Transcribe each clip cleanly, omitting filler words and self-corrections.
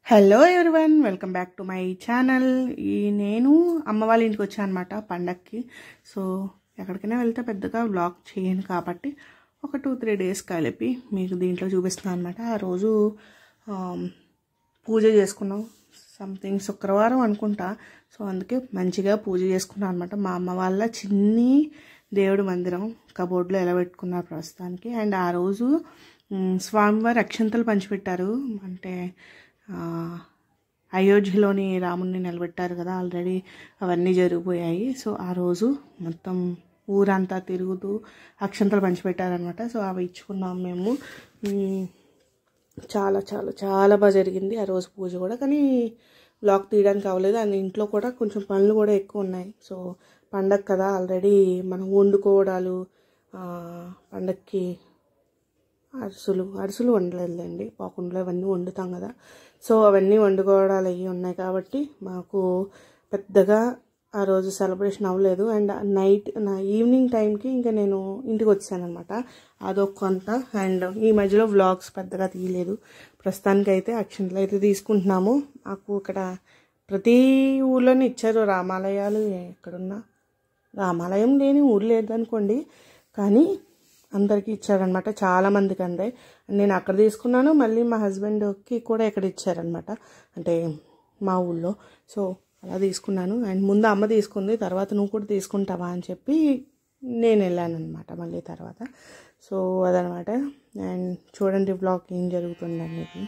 Hello everyone, welcome back to my channel. నేను అమ్మ వాళ్ళ ఇంటికి వచ్చాను అనమాట పండక్కి. సో ఎక్కడికైనా వెళ్తే పెద్దగా వ్లాగ్ చేయను కాబట్టి ఒక 2-3 డేస్ కలిపి మీకు దీంట్లో చూపిస్తున్నాను అనమాట. ఆ రోజు పూజ చేసుకున్నాం, సంథింగ్ శుక్రవారం అనుకుంటా. సో అందుకే మంచిగా పూజ చేసుకున్నాం అనమాట. మా అమ్మ వాళ్ళ చిన్ని దేవుడి మందిరం కబోర్డ్లో ఎలా పెట్టుకున్నారు ప్రస్తుతానికి. అండ్ ఆ రోజు స్వామివారి అక్షంతలు పంచిపెట్టారు. అంటే అయోధ్యలోని రాముడిని నిలబెట్టారు కదా, ఆల్రెడీ అవన్నీ జరిగిపోయాయి. సో ఆ రోజు మొత్తం ఊరంతా తిరుగుతూ అక్షంతలు పంచిపెట్టారనమాట. సో అవి ఇచ్చుకున్నాం మేము. చాలా చాలా చాలా బాగా జరిగింది ఆ రోజు పూజ కూడా. కానీ వ్లాగ్ తీయడానికి అవ్వలేదు. అండ్ ఇంట్లో కూడా కొంచెం పనులు కూడా ఎక్కువ ఉన్నాయి. సో పండగ కదా, ఆల్రెడీ మనం వండుకోవడాలు, పండగకి అరిసెలు వండలేదండి, పాకుండలు అవన్నీ వండుతాం కదా. సో అవన్నీ వండుకోవడాలు అవి ఉన్నాయి కాబట్టి మాకు పెద్దగా ఆ రోజు సెలబ్రేషన్ అవ్వలేదు. అండ్ ఈవినింగ్ టైంకి ఇంకా నేను ఇంటికి వచ్చానమాట. అదొక కొంత. అండ్ ఈ మధ్యలో వ్లాగ్స్ పెద్దగా తీయలేదు. ప్రస్తుతానికి అయితే అక్షంతలు అయితే తీసుకుంటున్నాము. మాకు ఇక్కడ ప్రతి ఊర్లోనే ఇచ్చారు రామాలయాలు. ఎక్కడున్నా రామాలయం లేని ఊరు లేదనుకోండి, కానీ అందరికీ ఇచ్చారనమాట, చాలామందికి అందాయి. నేను అక్కడ తీసుకున్నాను, మళ్ళీ మా హస్బెండ్కి కూడా ఇక్కడ ఇచ్చారనమాట, అంటే మా ఊళ్ళో. సో అలా తీసుకున్నాను. అండ్ ముందు అమ్మ తీసుకుంది, తర్వాత నువ్వు కూడా తీసుకుంటావా అని చెప్పి నేను వెళ్ళాను అనమాట మళ్ళీ తర్వాత. సో అదనమాట. అండ్ చూడండి బ్లాగ్ ఏం జరుగుతుంది అనేది.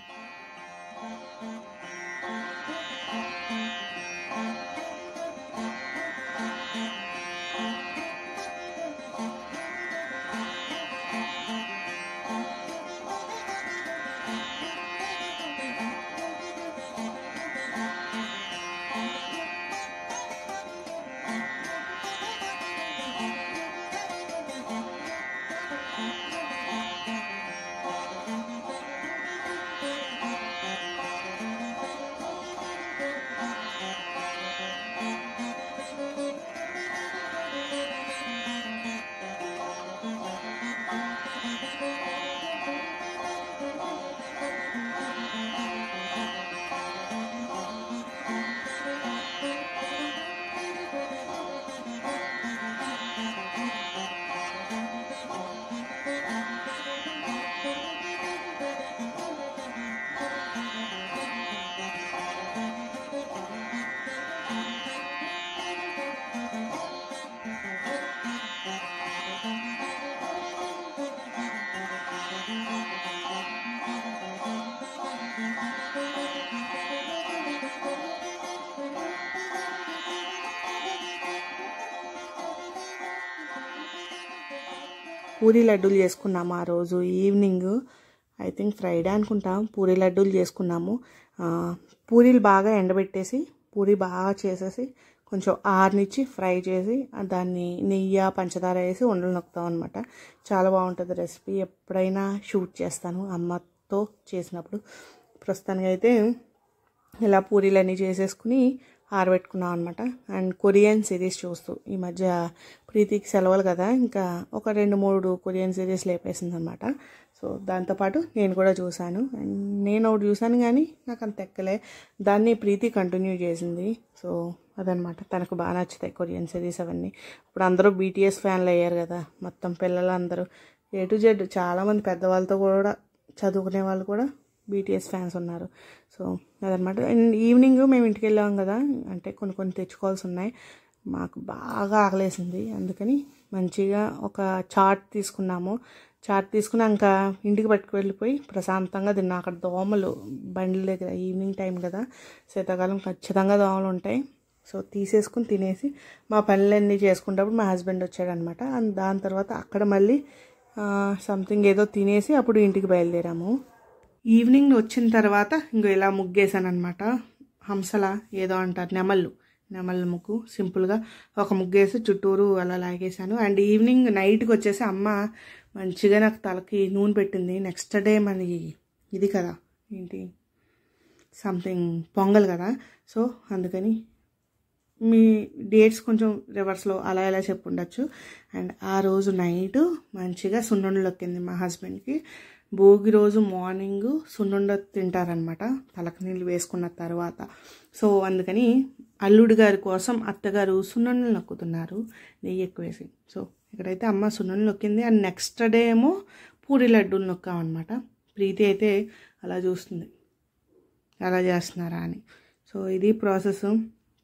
పూరీ లడ్డూలు చేసుకున్నాము ఆ రోజు ఈవినింగ్. ఐ థింక్ ఫ్రైడే అనుకుంటా. పూరీ లడ్డూలు చేసుకున్నాము. పూరీలు బాగా ఎండబెట్టేసి పూరీ బాగా చేసేసి కొంచెం ఆరనిచ్చి ఫ్రై చేసి దాన్ని నెయ్యి పంచదార వేసి ఉండలు నొక్కుతాం అనమాట. చాలా బాగుంటుంది రెసిపీ. ఎప్పుడైనా షూట్ చేస్తాను అమ్మతో చేసినప్పుడు. ప్రస్తుతానికి అయితే ఇలా పూరీలన్నీ చేసేసుకుని ఆరబెట్టుకున్నాం అనమాట. అండ్ కొరియన్ సిరీస్ చూస్తూ, ఈ మధ్య ప్రీతికి సెలవులు కదా, ఇంకా ఒక 2-3 కొరియన్ సిరీస్ లేపేసింది అనమాట. సో దాంతోపాటు నేను కూడా చూశాను. అండ్ నేను ఒకటి చూశాను కానీ నాకు అంత ఎక్కలే, దాన్ని ప్రీతి కంటిన్యూ చేసింది. సో అదనమాట, తనకు బాగా నచ్చుతాయి కొరియన్ సిరీస్ అవన్నీ. ఇప్పుడు అందరూ BTS ఫ్యాన్లు అయ్యారు కదా, మొత్తం పిల్లలు అందరూ A to Z. చాలామంది పెద్దవాళ్ళతో కూడా, చదువుకునే వాళ్ళు కూడా BTS ఫ్యాన్స్ ఉన్నారు. సో అదనమాట. అండ్ ఈవినింగ్ మేము ఇంటికి వెళ్ళాం కదా, అంటే కొన్ని తెచ్చుకోవాల్సి ఉన్నాయి. మాకు బాగా ఆకలేసింది, అందుకని మంచిగా ఒక చాట్ తీసుకున్నాము. చాట్ తీసుకున్నాక ఇంటికి పట్టుకువెళ్ళిపోయి ప్రశాంతంగా తిన్నా. అక్కడ దోమలు బండ్ల దగ్గర, ఈవినింగ్ టైం కదా, శీతాకాలం ఖచ్చితంగా దోమలు ఉంటాయి. సో తీసేసుకుని తినేసి మా పనులన్నీ చేసుకున్నప్పుడు మా హస్బెండ్ వచ్చాడనమాట. అండ్ దాని తర్వాత అక్కడ మళ్ళీ సంథింగ్ ఏదో తినేసి అప్పుడు ఇంటికి బయలుదేరాము. ఈవినింగ్ వచ్చిన తర్వాత ఇంకో ఇలా ముగ్గేసాను అనమాట. హంసల ఏదో అంటారు, నెమళ్ళు ముగ్గు. సింపుల్గా ఒక ముగ్గేసి చుట్టూరు అలా లాగేశాను. అండ్ ఈవినింగ్ నైట్కి వచ్చేసి అమ్మ మంచిగా నాకు తలకి నూనె పెట్టింది. నెక్స్ట్ డే మనకి ఇది కదా, ఏంటి సంథింగ్ పొంగల్ కదా. సో అందుకని మీ డేట్స్ కొంచెం రివర్స్లో అలా ఎలా చెప్పుండొచ్చు. అండ్ ఆ రోజు నైట్ మంచిగా సున్నుండలు లొక్కింది మా హస్బెండ్కి. భోగి రోజు మార్నింగ్ సున్నుండ తింటారనమాట తలకు నీళ్ళు వేసుకున్న తర్వాత. సో అందుకని అల్లుడి గారి కోసం అత్తగారు సున్నుండలు నొక్కుతున్నారు నెయ్యి ఎక్కువ వేసి. సో ఇక్కడైతే అమ్మ సున్నుండలు నొక్కింది. అండ్ నెక్స్ట్ డే ఏమో పూరి లడ్డూలు నొక్కామన్నమాట. ప్రీతి అయితే అలా చూస్తుంది ఎలా చేస్తున్నారా అని. సో ఇది ప్రాసెస్.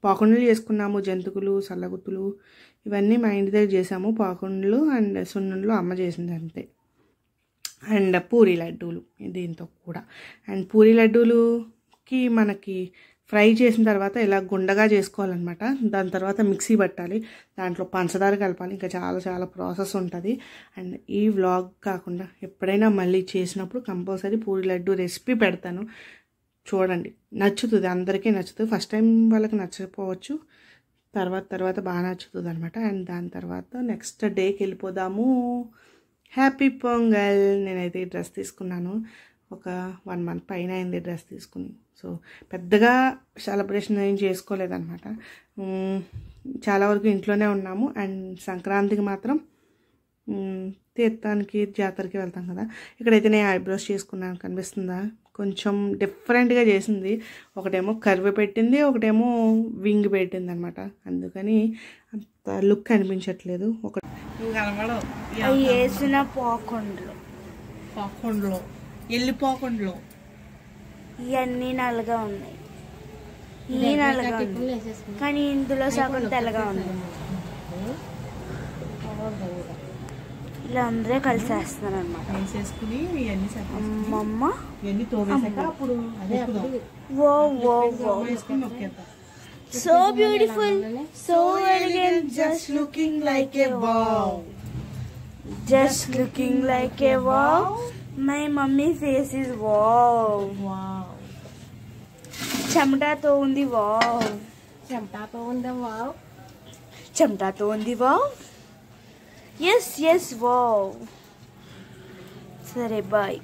పాకుండలు చేసుకున్నాము, జంతికలు, సల్లగుత్తులు ఇవన్నీ మా ఇంటి దగ్గర చేసాము. పాకుండలు అండ్ సున్నుండలు అమ్మ చేసింది అంతే. అండ్ పూరి లడ్డూలు దీంతో కూడా. అండ్ పూరి లడ్డూలుకి మనకి ఫ్రై చేసిన తర్వాత ఇలా గుండగా చేసుకోవాలన్నమాట. దాని తర్వాత మిక్సీ పట్టాలి, దాంట్లో పంచదార కలపాలి, ఇంకా చాలా చాలా ప్రాసెస్ ఉంటుంది. అండ్ ఈ వ్లాగ్ కాకుండా ఎప్పుడైనా మళ్ళీ చేసినప్పుడు కంపల్సరీ పూరి లడ్డు రెసిపీ పెడతాను, చూడండి. నచ్చుతుంది, అందరికీ నచ్చుతుంది. ఫస్ట్ టైం వాళ్ళకి నచ్చకపోవచ్చు, తర్వాత బాగా నచ్చుతుంది అనమాట. అండ్ దాని తర్వాత నెక్స్ట్ డేకి వెళ్ళిపోదాము. హ్యాపీ పొంగల్. నేనైతే ఈ డ్రెస్ తీసుకున్నాను, ఒక 1 month పైన అయింది డ్రెస్ తీసుకుని. సో పెద్దగా సెలబ్రేషన్ ఏం చేసుకోలేదన్నమాట. చాలా వరకు ఇంట్లోనే ఉన్నాము. అండ్ సంక్రాంతికి మాత్రం తీర్థానికి జాతరకి వెళ్తాం కదా. ఇక్కడైతే నేను ఐబ్రోస్ చేసుకున్నాను, కనిపిస్తుందా? కొంచెం డిఫరెంట్గా చేసింది. ఒకటేమో కర్వ్ పెట్టింది, ఒకటేమో వింగ్ పెట్టింది అనమాట. అందుకని అంత లుక్ అనిపించట్లేదు. ఒక వేసిన పాకుండలు ఎల్లిపోకుండలో ఇవన్నీ నల్లగా ఉన్నాయి. ఈ నల్లగా ఉంది కానీ ఇందులో సగం తెల్లగా ఉంది. ఇలా అందరూ కలిసేస్తున్నారు అనమాట. అమ్మమ్మ so beautiful, so elegant, just looking like a wow. My mummy face is wow. చెమటతో ఉంది వావ్. Yes wow. సరే బాయ్.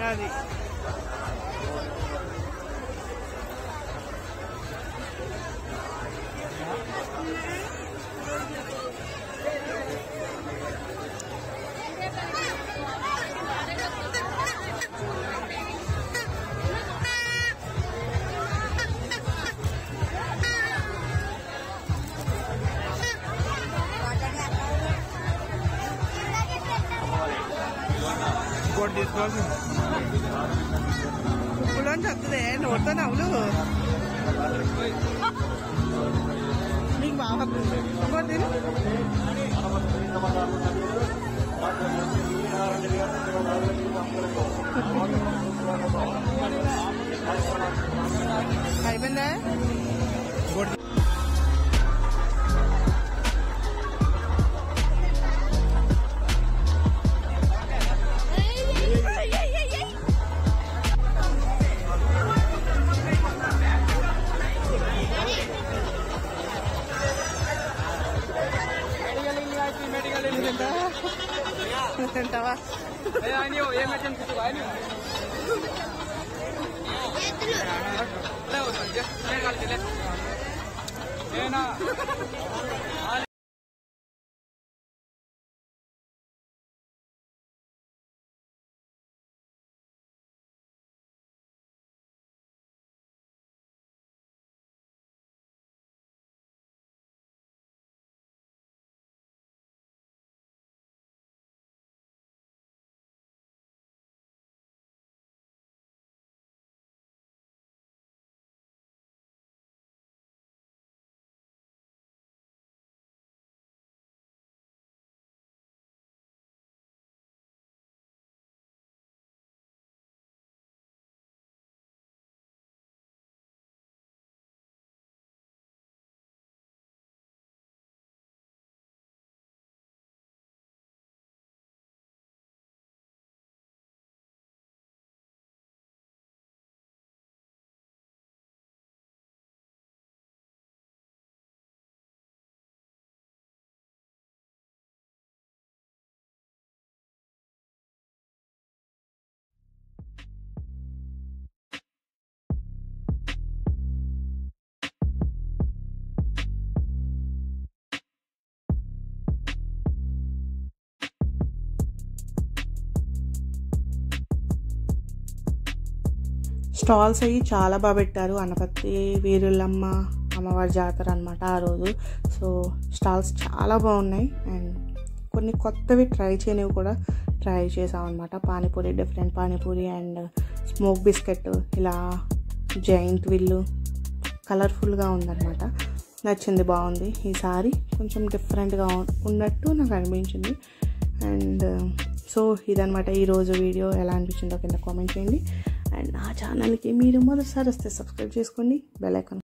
అది ఇంకోటి తీసుకోవాల్సింది. ఉప్పులోంచి వస్తుంది నోటితో నవ్వులు. నీకు బాగా ఇంకోటి అయిపోయిందా? తింటావా? స్టాల్స్ అవి చాలా బాగా పెట్టారు. అనపత్తి వీరులమ్మ అమ్మవారి జాతర అనమాట ఆ రోజు. సో స్టాల్స్ చాలా బాగున్నాయి. అండ్ కొన్ని కొత్తవి ట్రై చేయనివి కూడా ట్రై చేసామన్నమాట. Panipuri, different panipuri and smoke biscuit, ఇలా జైంట్ విల్లు కలర్ఫుల్గా ఉందన్నమాట. నచ్చింది, బాగుంది. ఈసారి కొంచెం డిఫరెంట్గా ఉన్నట్టు నాకు అనిపించింది. అండ్ సో ఇదనమాట ఈరోజు వీడియో. ఎలా అనిపించిందో కింద కామెంట్ చేయండి. అండ్ నా ఛానల్కి మీరు మొదటిసారి వస్తే సబ్స్క్రైబ్ చేసుకోండి, బెల్ ఐకాన్